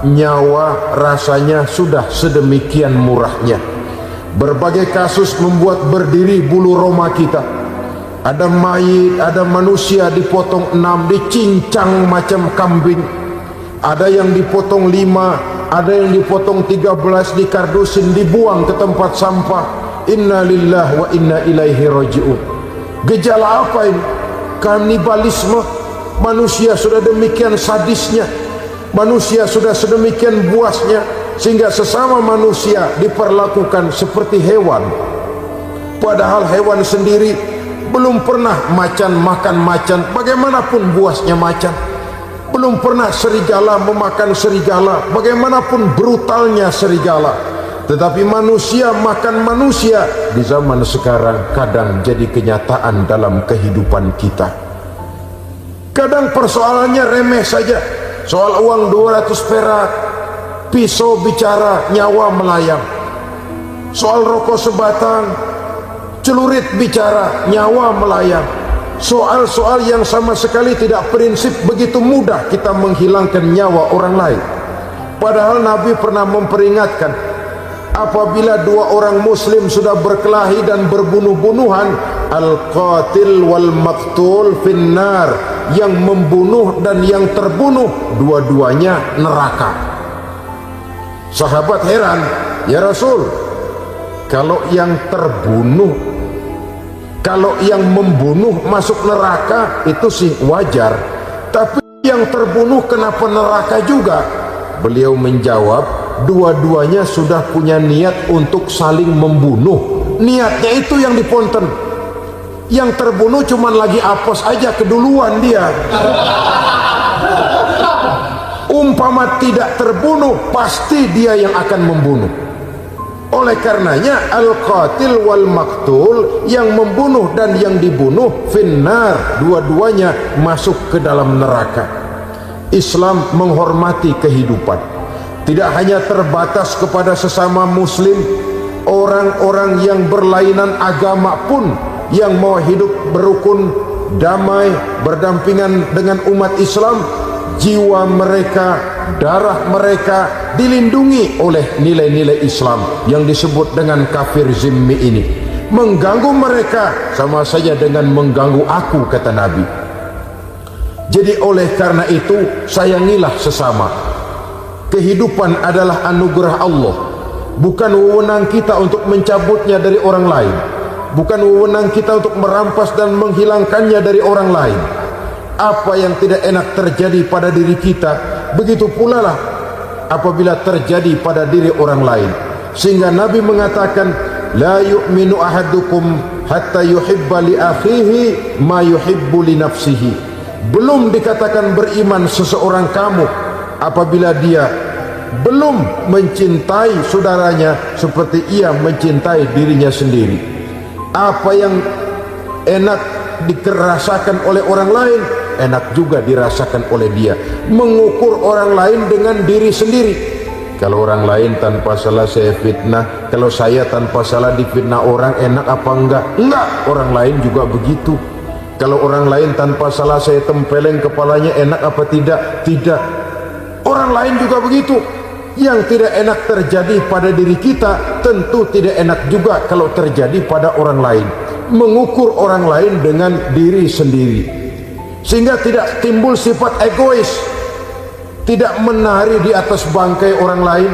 nyawa rasanya sudah sedemikian murahnya. Berbagai kasus membuat berdiri bulu roma kita. Ada mayit, ada manusia dipotong 6, dicincang macam kambing. Ada yang dipotong 5, ada yang dipotong 13, dikardusin, dibuang ke tempat sampah. Inna lillahi wa inna ilaihi raji'un. Gejala apa ini? Kanibalisme. Manusia sudah demikian sadisnya, manusia sudah sedemikian buasnya, sehingga sesama manusia diperlakukan seperti hewan. Padahal hewan sendiri belum pernah macan makan macan, bagaimanapun buasnya macan. Belum pernah serigala memakan serigala, bagaimanapun brutalnya serigala. Tetapi manusia makan manusia di zaman sekarang kadang jadi kenyataan dalam kehidupan kita. Kadang persoalannya remeh saja, soal uang 200 perak, pisau bicara, nyawa melayang. Soal rokok sebatang, celurit bicara, nyawa melayang. Soal-soal yang sama sekali tidak prinsip, begitu mudah kita menghilangkan nyawa orang lain. Padahal Nabi pernah memperingatkan, apabila dua orang muslim sudah berkelahi dan berbunuh-bunuhan, al-qatil wal maqtul finnar, yang membunuh dan yang terbunuh dua-duanya neraka. Sahabat heran, ya Rasul, kalau yang terbunuh, kalau yang membunuh masuk neraka itu sih wajar, tapi yang terbunuh kenapa neraka juga? Beliau menjawab, dua-duanya sudah punya niat untuk saling membunuh. Niatnya itu yang diponten. Yang terbunuh cuman lagi apes aja, keduluan dia. Umpama tidak terbunuh, pasti dia yang akan membunuh. Oleh karenanya al-qatil wal maqtul, yang membunuh dan yang dibunuh finnar, dua-duanya masuk ke dalam neraka. Islam menghormati kehidupan, tidak hanya terbatas kepada sesama muslim. Orang-orang yang berlainan agama pun yang mau hidup berukun, damai, berdampingan dengan umat Islam, jiwa mereka, darah mereka dilindungi oleh nilai-nilai Islam yang disebut dengan kafir zimmi ini. Mengganggu mereka sama saja dengan mengganggu aku, kata Nabi. Jadi oleh karena itu, sayangilah sesama. Kehidupan adalah anugerah Allah, bukan wewenang kita untuk mencabutnya dari orang lain, bukan wewenang kita untuk merampas dan menghilangkannya dari orang lain. Apa yang tidak enak terjadi pada diri kita, begitu pula lah apabila terjadi pada diri orang lain. Sehingga Nabi mengatakan, la yu'minu ahadukum hatta yuhibba li akhihi ma yuhibbu li nafsihi. Belum dikatakan beriman seseorang kamu apabila dia belum mencintai saudaranya seperti ia mencintai dirinya sendiri. Apa yang enak dirasakan oleh orang lain, enak juga dirasakan oleh dia. Mengukur orang lain dengan diri sendiri. Kalau orang lain tanpa salah saya fitnah, kalau saya tanpa salah difitnah orang, enak apa enggak? Enggak, orang lain juga begitu. Kalau orang lain tanpa salah saya tempeleng kepalanya, enak apa tidak? Tidak. Orang lain juga begitu. Yang tidak enak terjadi pada diri kita, tentu tidak enak juga kalau terjadi pada orang lain. Mengukur orang lain dengan diri sendiri, sehingga tidak timbul sifat egois, tidak menari di atas bangkai orang lain,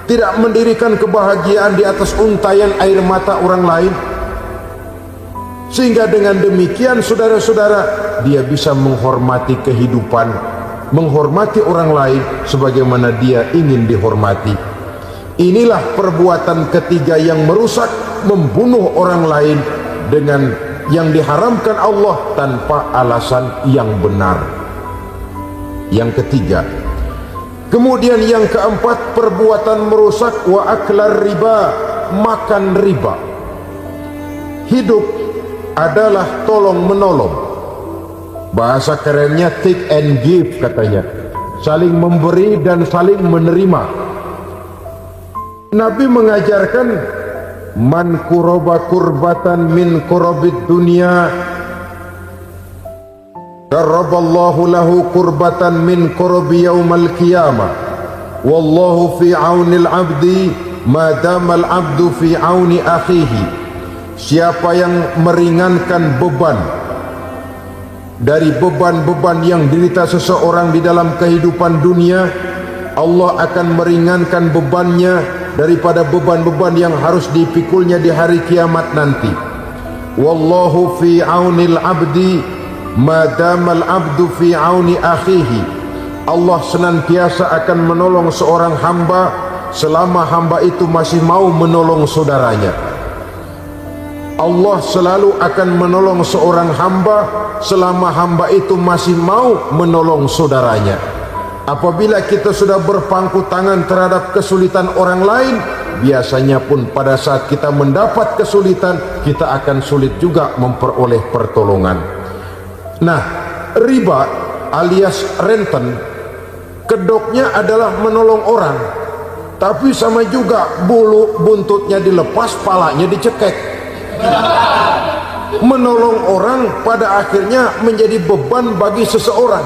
tidak mendirikan kebahagiaan di atas untayan air mata orang lain. Sehingga dengan demikian saudara-saudara, dia bisa menghormati kehidupan, menghormati orang lain sebagaimana dia ingin dihormati. Inilah perbuatan ketiga yang merusak, membunuh orang lain dengan yang diharamkan Allah tanpa alasan yang benar. Yang ketiga. Kemudian yang keempat, perbuatan merusak, wa aklar riba, makan riba. Hidup adalah tolong menolong. Bahasa kerennya take and give katanya, saling memberi dan saling menerima. Nabi mengajarkan, man kuraba kurbatan min kurabid dunya karaballahu lahu kurbatan min kurabi yaumal qiyamah, wallahu fi aunil abdi madamal abdu fi auni akhihi. Siapa yang meringankan beban dari beban-beban yang dirita seseorang di dalam kehidupan dunia, Allah akan meringankan bebannya daripada beban-beban yang harus dipikulnya di hari kiamat nanti. Wallahu fi aunil abdi madamal abdu fi auni akhihi. Allah senantiasa akan menolong seorang hamba selama hamba itu masih mau menolong saudaranya. Allah selalu akan menolong seorang hamba selama hamba itu masih mau menolong saudaranya. Apabila kita sudah berpangku tangan terhadap kesulitan orang lain, biasanya pun pada saat kita mendapat kesulitan, kita akan sulit juga memperoleh pertolongan. Nah, riba alias renten, kedoknya adalah menolong orang, tapi sama juga bulu buntutnya dilepas, palanya dicekek. Menolong orang pada akhirnya menjadi beban bagi seseorang,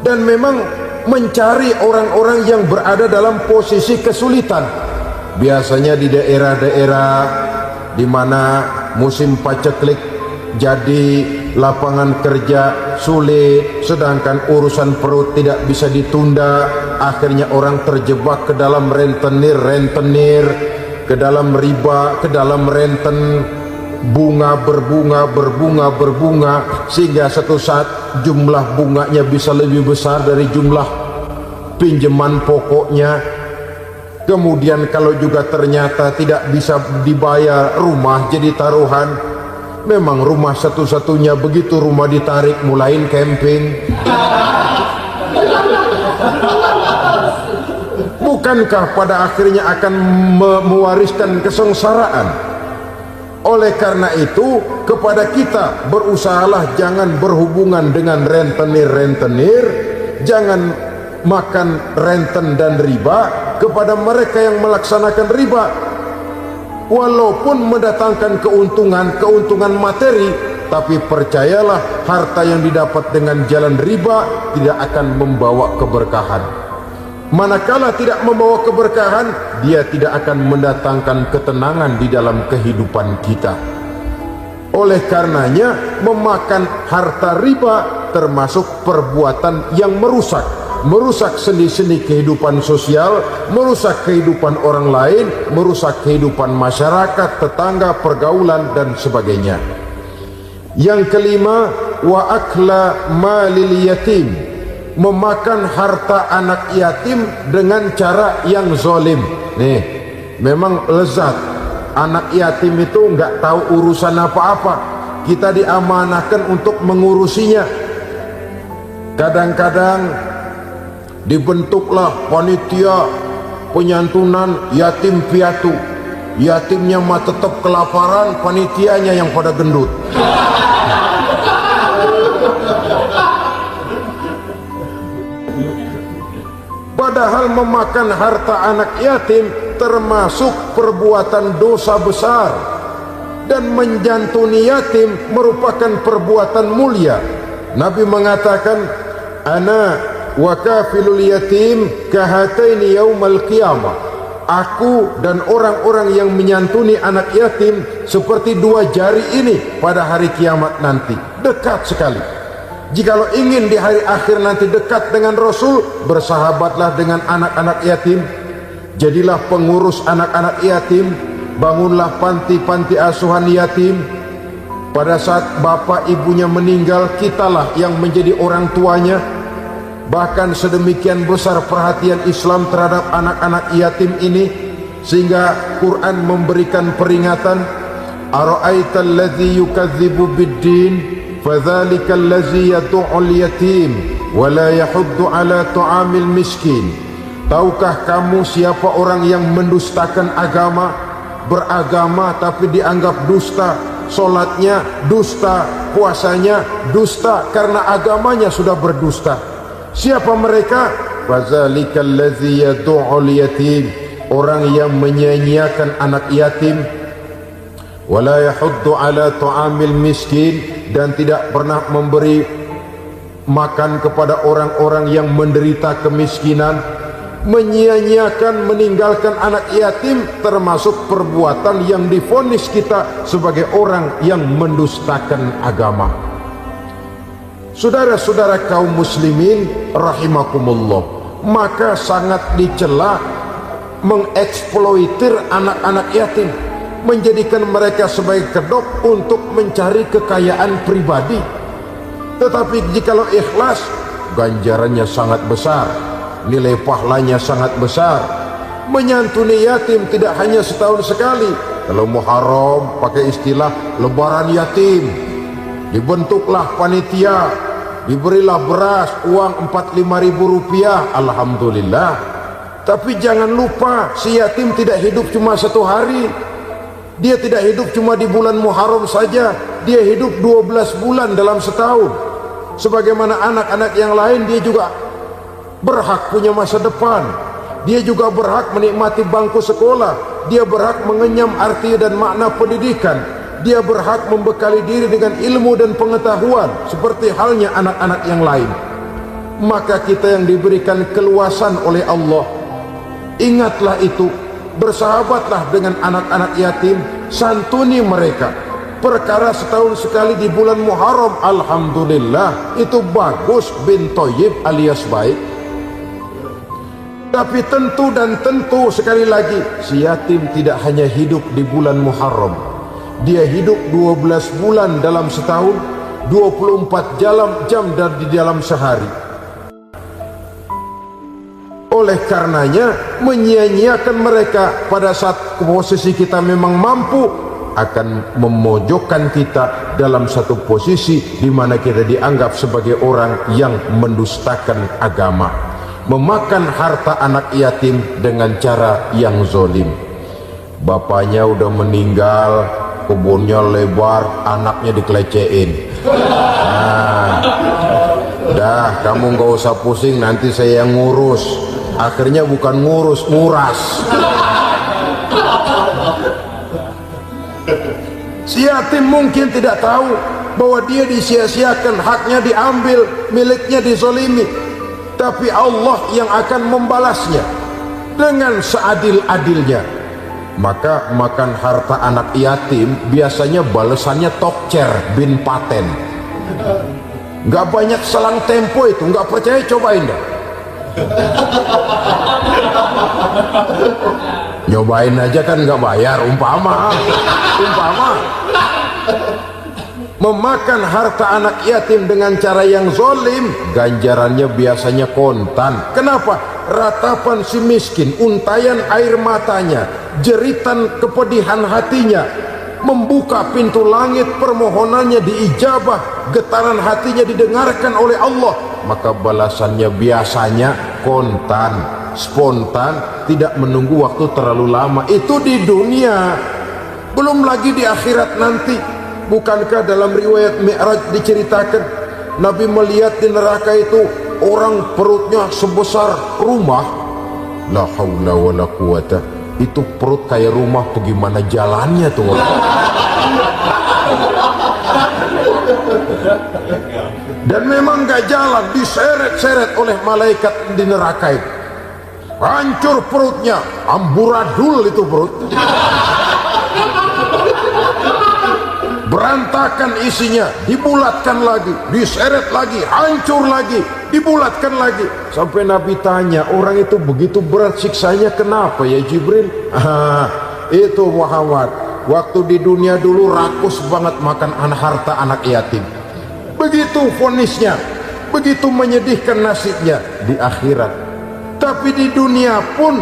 dan memang mencari orang-orang yang berada dalam posisi kesulitan, biasanya di daerah-daerah di mana musim paceklik, jadi lapangan kerja sulit, sedangkan urusan perut tidak bisa ditunda. Akhirnya orang terjebak ke dalam rentenir, ke dalam riba, ke dalam renten, bunga berbunga, sehingga satu saat jumlah bunganya bisa lebih besar dari jumlah pinjaman pokoknya. Kemudian kalau juga ternyata tidak bisa dibayar, rumah jadi taruhan. Memang rumah satu-satunya, begitu rumah ditarik mulain camping. Bukankah pada akhirnya akan mewariskan kesengsaraan? Oleh karena itu, kepada kita berusahalah jangan berhubungan dengan rentenir, jangan makan renten dan riba. Kepada mereka yang melaksanakan riba, walaupun mendatangkan keuntungan materi, tapi percayalah, harta yang didapat dengan jalan riba tidak akan membawa keberkahan. Manakala tidak membawa keberkahan, dia tidak akan mendatangkan ketenangan di dalam kehidupan kita. Oleh karenanya, memakan harta riba termasuk perbuatan yang merusak sendi-sendi kehidupan sosial, merusak kehidupan orang lain, merusak kehidupan masyarakat, tetangga, pergaulan, dan sebagainya. Yang kelima, wa akla malil yatim, memakan harta anak yatim dengan cara yang zalim. Nih, memang lezat. Anak yatim itu nggak tahu urusan apa-apa, kita diamanahkan untuk mengurusinya. Kadang-kadang dibentuklah panitia penyantunan yatim piatu, yatimnya mah tetap kelaparan, panitianya yang pada gendut. Padahal memakan harta anak yatim termasuk perbuatan dosa besar, dan menjantuni yatim merupakan perbuatan mulia. Nabi mengatakan, ana wa kafilul yatim kahataini yaumal qiyamah. Aku dan orang-orang yang menyantuni anak yatim seperti dua jari ini pada hari kiamat nanti. Dekat sekali. Jikalau ingin di hari akhir nanti dekat dengan Rasul, bersahabatlah dengan anak-anak yatim. Jadilah pengurus anak-anak yatim. Bangunlah panti-panti asuhan yatim. Pada saat bapak ibunya meninggal, kitalah yang menjadi orang tuanya. Bahkan sedemikian besar perhatian Islam terhadap anak-anak yatim ini, sehingga Quran memberikan peringatan, ara'aital ladzi yukadzibu bid-din fadzalikal ladzi yad'ul yatim wa la yahuddu ala ta'amil miskin. Tahukah kamu siapa orang yang mendustakan agama, beragama tapi dianggap dusta, solatnya dusta, puasanya dusta karena agamanya sudah berdusta. Siapa mereka? Fadzalikal ladzi yad'ul yatim, orang yang menyia-nyiakan anak yatim, wala yahuddu ala ta'amil miskin, dan tidak pernah memberi makan kepada orang-orang yang menderita kemiskinan. Menyia-nyiakan, meninggalkan anak yatim termasuk perbuatan yang divonis kita sebagai orang yang mendustakan agama. Saudara-saudara kaum muslimin rahimakumullah, maka sangat dicela mengeksploitir anak-anak yatim, menjadikan mereka sebagai kedok untuk mencari kekayaan pribadi. Tetapi jikalau ikhlas, ganjarannya sangat besar, nilai pahalanya sangat besar. Menyantuni yatim tidak hanya setahun sekali. Kalau Muharram pakai istilah lebaran yatim, dibentuklah panitia, diberilah beras, uang 45.000 rupiah, alhamdulillah. Tapi jangan lupa, si yatim tidak hidup cuma satu hari. Dia tidak hidup cuma di bulan Muharram saja, dia hidup 12 bulan dalam setahun. Sebagaimana anak-anak yang lain, dia juga berhak punya masa depan. Dia juga berhak menikmati bangku sekolah. Dia berhak mengenyam arti dan makna pendidikan. Dia berhak membekali diri dengan ilmu dan pengetahuan seperti halnya anak-anak yang lain. Maka kita yang diberikan keluasan oleh Allah, ingatlah itu. Bersahabatlah dengan anak-anak yatim, santuni mereka. Perkara setahun sekali di bulan Muharram, alhamdulillah, itu bagus, bin Thayyib alias baik. Tapi tentu dan tentu, sekali lagi, si yatim tidak hanya hidup di bulan Muharram. Dia hidup 12 bulan dalam setahun, 24 jam di dalam sehari. Oleh karenanya, menyia-nyiakan mereka pada saat posisi kita memang mampu akan memojokkan kita dalam satu posisi di mana kita dianggap sebagai orang yang mendustakan agama, memakan harta anak yatim dengan cara yang zolim. Bapaknya udah meninggal, kebunnya lebar, anaknya dikelecehin. Nah, dah kamu gak usah pusing, nanti saya yang ngurus. Akhirnya bukan ngurus, nguras. Si yatim mungkin tidak tahu bahwa dia disia-siakan, haknya diambil, miliknya dizolimi. Tapi Allah yang akan membalasnya dengan seadil-adilnya. Maka makan harta anak yatim biasanya balasannya tokcer bin paten. Gak banyak selang tempo itu, gak percaya cobain dah. Nyobain aja kan nggak bayar, umpama memakan harta anak yatim dengan cara yang zolim, ganjarannya biasanya kontan. Kenapa? Ratapan si miskin, untayan air matanya, jeritan kepedihan hatinya, membuka pintu langit, permohonannya diijabah, getaran hatinya didengarkan oleh Allah. Maka balasannya biasanya kontan, spontan, tidak menunggu waktu terlalu lama. Itu di dunia, belum lagi di akhirat nanti. Bukankah dalam riwayat Mi'raj diceritakan Nabi melihat di neraka itu orang perutnya sebesar rumah, La haula wala quwata. Itu perut kayak rumah, bagaimana jalannya tuh? Dan memang gak jalan, diseret-seret oleh malaikat di neraka itu. Hancur perutnya, amburadul itu perut. Berantakan isinya, dibulatkan lagi, diseret lagi, hancur lagi, dibulatkan lagi. Sampai Nabi tanya, orang itu begitu berat siksanya kenapa ya Jibril? Itu Muhammad, waktu di dunia dulu rakus banget makan harta anak yatim. Begitu vonisnya, begitu menyedihkan nasibnya di akhirat. Tapi di dunia pun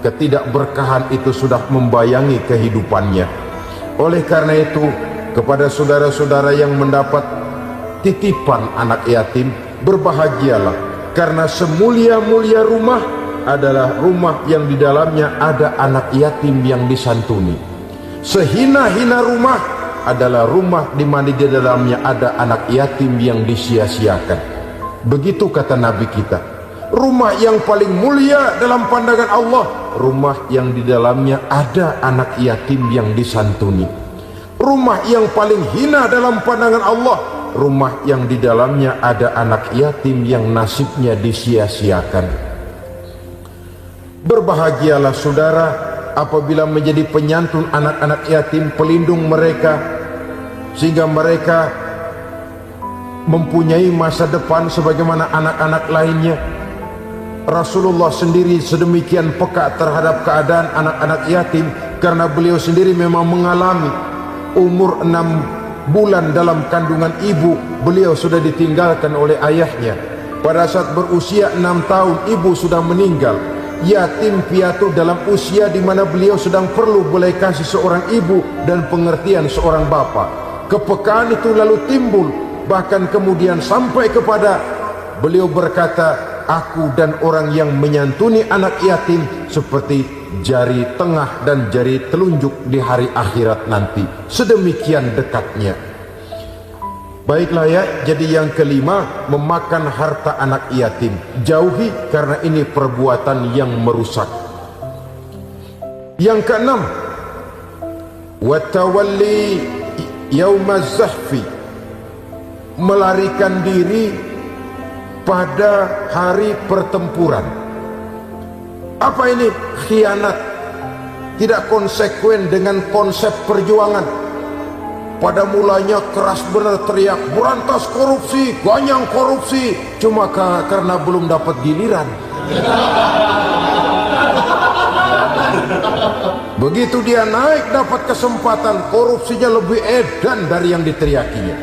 ketidakberkahan itu sudah membayangi kehidupannya. Oleh karena itu, kepada saudara-saudara yang mendapat titipan anak yatim, berbahagialah, karena semulia-mulia rumah adalah rumah yang di dalamnya ada anak yatim yang disantuni. Sehina-hina rumah adalah rumah di mana di dalamnya ada anak yatim yang disia-siakan. Begitu kata Nabi kita. Rumah yang paling mulia dalam pandangan Allah, rumah yang di dalamnya ada anak yatim yang disantuni. Rumah yang paling hina dalam pandangan Allah, rumah yang di dalamnya ada anak yatim yang nasibnya disia-siakan. Berbahagialah saudara apabila menjadi penyantun anak-anak yatim, pelindung mereka, sehingga mereka mempunyai masa depan sebagaimana anak-anak lainnya. Rasulullah sendiri sedemikian peka terhadap keadaan anak-anak yatim karena beliau sendiri memang mengalami. Umur 6 bulan dalam kandungan ibu, beliau sudah ditinggalkan oleh ayahnya. Pada saat berusia 6 tahun, ibu sudah meninggal. Yatim piatu dalam usia di mana beliau sedang perlu belas kasih seorang ibu dan pengertian seorang bapa. Kepekaan itu lalu timbul, bahkan kemudian sampai kepada beliau berkata, aku dan orang yang menyantuni anak yatim seperti jari tengah dan jari telunjuk di hari akhirat nanti. Sedemikian dekatnya. Baiklah ya, jadi yang kelima, memakan harta anak yatim. Jauhi, karena ini perbuatan yang merusak. Yang keenam, watawalli yaumaz zahfi, melarikan diri pada hari pertempuran. Apa ini? Khianat, tidak konsekuen dengan konsep perjuangan. Pada mulanya keras benar teriak, berantas korupsi, ganyang korupsi, cuma karena belum dapat giliran. Begitu dia naik dapat kesempatan, korupsinya lebih edan dari yang diteriakinya.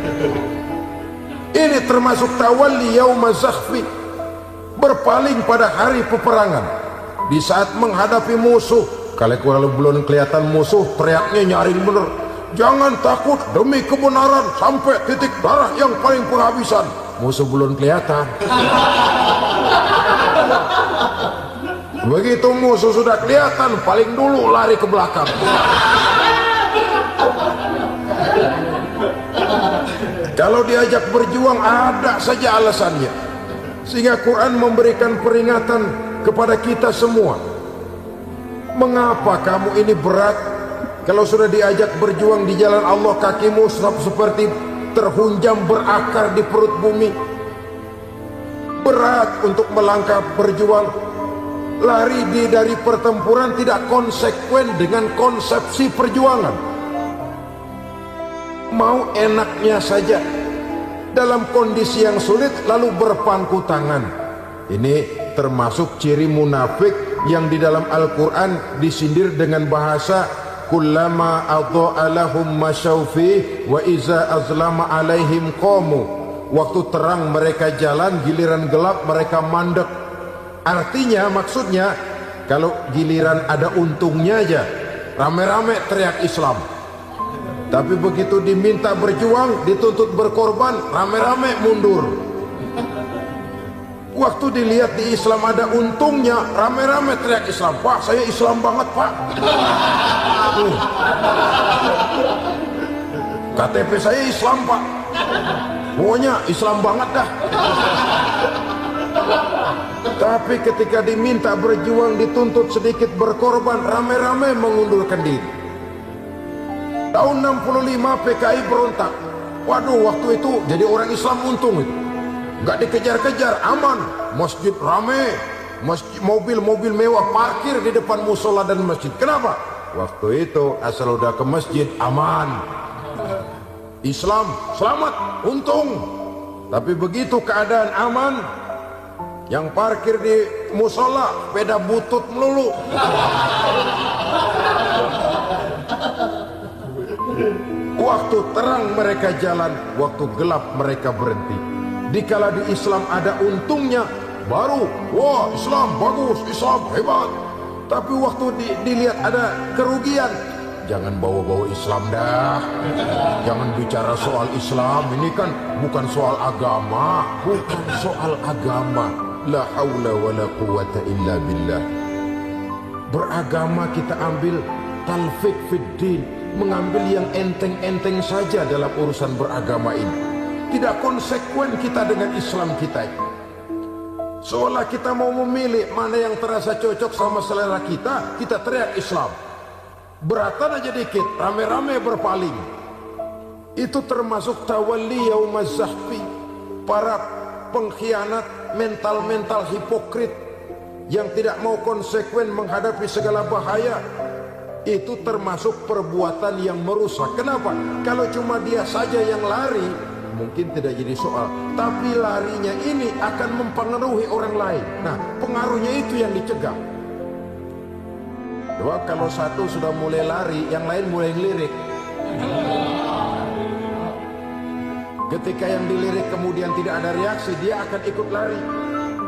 Ini termasuk tawalli yaumaz zahfi, berpaling pada hari peperangan. Di saat menghadapi musuh, kalau belum kelihatan musuh, teriaknya nyaring bener, jangan takut demi kebenaran sampai titik darah yang paling penghabisan. Musuh belum kelihatan. Begitu musuh sudah kelihatan, paling dulu lari ke belakang. Kalau diajak berjuang ada saja alasannya. Sehingga Quran memberikan peringatan kepada kita semua. Mengapa kamu ini berat? Kalau sudah diajak berjuang di jalan Allah, kakimu seperti terhunjam berakar di perut bumi. Berat untuk melangkah berjuang. Lari dari pertempuran tidak konsekuen dengan konsepsi perjuangan. Mau enaknya saja dalam kondisi yang sulit lalu berpangku tangan. Ini termasuk ciri munafik yang di dalam Al-Quran disindir dengan bahasa kullama adha'a lahum masyaufi wa iza azlama alaihim qamu. Waktu terang mereka jalan, giliran gelap mereka mandek. Artinya, maksudnya, kalau giliran ada untungnya aja, rame-rame teriak Islam. Tapi begitu diminta berjuang, dituntut berkorban, rame-rame mundur. Waktu dilihat di Islam ada untungnya, rame-rame teriak Islam. Pak, saya Islam banget, Pak. KTP saya Islam, Pak. Pokoknya Islam banget dah. Tapi ketika diminta berjuang, dituntut sedikit berkorban, rame-rame mengundurkan diri. Tahun 65 PKI berontak. Waduh, waktu itu jadi orang Islam untung itu. Gak dikejar-kejar, aman. Masjid rame, masjid, mobil-mobil mewah parkir di depan musola dan masjid. Kenapa? Waktu itu asal udah ke masjid aman. Islam selamat, untung. Tapi begitu keadaan aman, yang parkir di musola sepeda butut melulu. Waktu terang mereka jalan, waktu gelap mereka berhenti. Dikala di Islam ada untungnya, baru wah Islam bagus, Islam hebat. Tapi waktu dilihat ada kerugian, jangan bawa-bawa Islam dah. Jangan bicara soal Islam, ini kan bukan soal agama. Bukan soal agama. La haula wa la quwata illa billah. Beragama kita ambil talfik fid din, mengambil yang enteng-enteng saja dalam urusan beragama ini. Tidak konsekuen kita dengan Islam kita. Seolah kita mau memilih mana yang terasa cocok sama selera kita, kita teriak Islam. Beratan aja dikit, rame-rame berpaling. Itu termasuk tawalli yaumaz zahfi, para pengkhianat, mental-mental hipokrit yang tidak mau konsekuen menghadapi segala bahaya. Itu termasuk perbuatan yang merusak. Kenapa? Kalau cuma dia saja yang lari, mungkin tidak jadi soal. Tapi larinya ini akan mempengaruhi orang lain. Nah, pengaruhnya itu yang dicegah. Coba kalau satu sudah mulai lari, yang lain mulai ngelirik. Ketika yang dilirik kemudian tidak ada reaksi, dia akan ikut lari.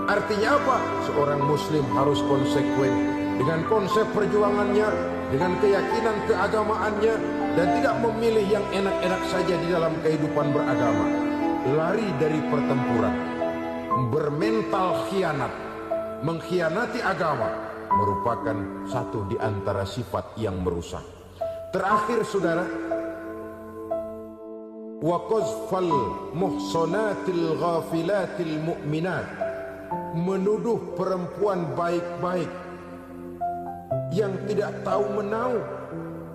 Artinya apa? Seorang muslim harus konsekuen dengan konsep perjuangannya, dengan keyakinan keagamaannya, dan tidak memilih yang enak-enak saja di dalam kehidupan beragama. Lari dari pertempuran, bermental khianat, mengkhianati agama, merupakan satu di antara sifat yang merusak. Terakhir saudara, wa qazfal muhsanatil ghafilatil mu'minat, menuduh perempuan baik-baik yang tidak tahu menahu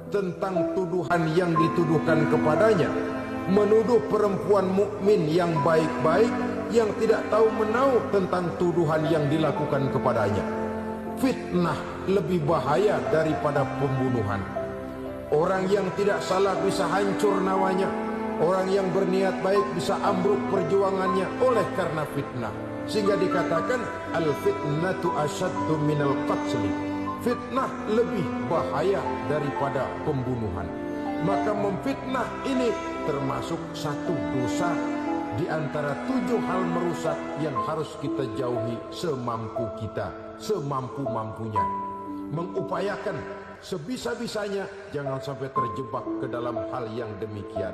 tentang tuduhan yang dituduhkan kepadanya, menuduh perempuan mukmin yang baik-baik yang tidak tahu menahu tentang tuduhan yang dilakukan kepadanya. Fitnah lebih bahaya daripada pembunuhan. Orang yang tidak salah bisa hancur namanya, orang yang berniat baik bisa ambruk perjuangannya oleh karena fitnah. Sehingga dikatakan al-fitnatu asyaddu minal qatli. Fitnah lebih bahaya daripada pembunuhan. Maka memfitnah ini termasuk satu dosa di antara 7 hal merusak yang harus kita jauhi semampu kita, semampu-mampunya. Mengupayakan sebisa-bisanya jangan sampai terjebak ke dalam hal yang demikian.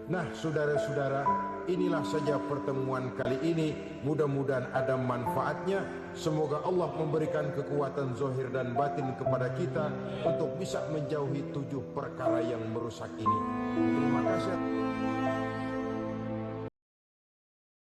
Nah, saudara-saudara, inilah saja pertemuan kali ini. Mudah-mudahan ada manfaatnya. Semoga Allah memberikan kekuatan zahir dan batin kepada kita untuk bisa menjauhi 7 perkara yang merusak ini. Terima kasih.